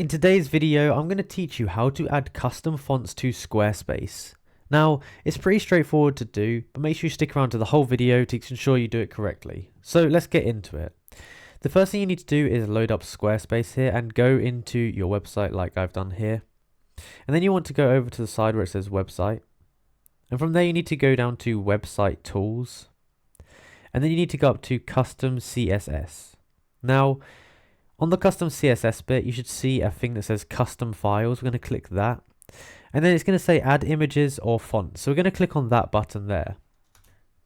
In today's video, I'm going to teach you how to add custom fonts to Squarespace. Now, it's pretty straightforward to do, but make sure you stick around to the whole video to ensure you do it correctly. So let's get into it. The first thing you need to do is load up Squarespace here and go into your website like I've done here. And then you want to go over to the side where it says website. And from there you need to go down to website tools. And then you need to go up to custom CSS. Now, on the custom CSS bit, you should see a thing that says custom files. We're going to click that. And then it's going to say add images or fonts. So we're going to click on that button there.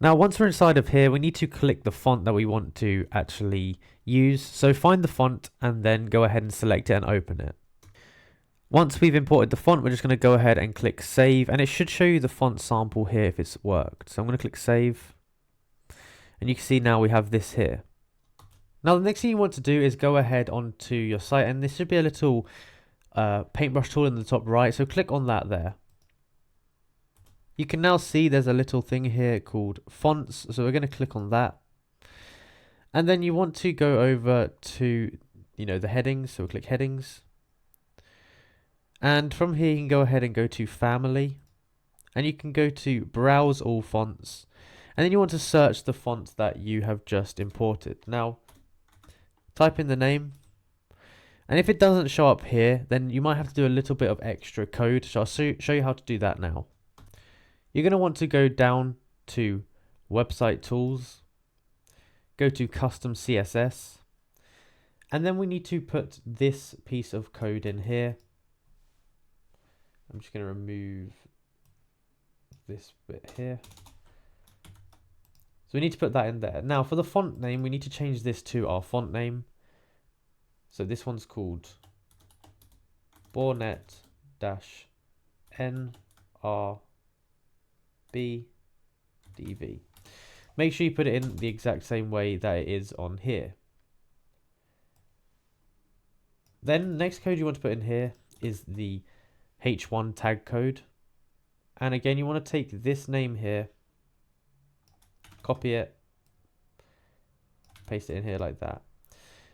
Now, once we're inside of here, we need to click the font that we want to actually use. So find the font and then go ahead and select it and open it. Once we've imported the font, we're just going to go ahead and click save. And it should show you the font sample here if it's worked. So I'm going to click save. And you can see now we have this here. Now the next thing you want to do is go ahead onto your site, and this should be a little paintbrush tool in the top right, so click on that there. You can now see there's a little thing here called fonts, so we're going to click on that. And then you want to go over to the headings, so we'll click headings. And from here you can go ahead and go to family, and you can go to browse all fonts, and then you want to search the font that you have just imported. Now type in the name, and if it doesn't show up here, then you might have to do a little bit of extra code, so I'll show you how to do that now. You're going to want to go down to website tools, go to custom CSS, and then we need to put this piece of code in here. I'm just going to remove this bit here. So we need to put that in there. Now for the font name, we need to change this to our font name. So this one's called Bornet-NRBDV. Make sure you put it in the exact same way that it is on here. Then next code you want to put in here is the H1 tag code. And again, you want to take this name here, copy it, paste it in here like that.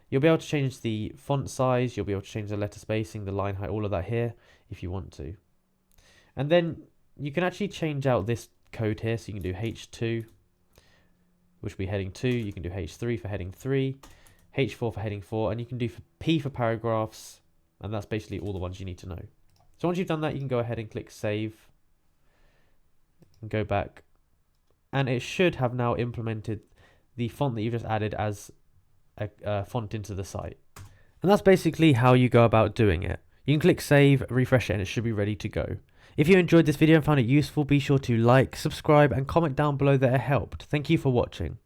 You'll be able to change the font size, you'll be able to change the letter spacing, the line height, all of that here if you want to. And then you can actually change out this code here, so you can do H2, which will be heading 2, you can do H3 for heading 3, H4 for heading 4, and you can do P for paragraphs, and that's basically all the ones you need to know. So once you've done that, you can go ahead and click save, and go back. And it should have now implemented the font that you've just added as a font into the site. And that's basically how you go about doing it. You can click save, refresh it, and it should be ready to go. If you enjoyed this video and found it useful, be sure to like, subscribe, and comment down below that it helped. Thank you for watching.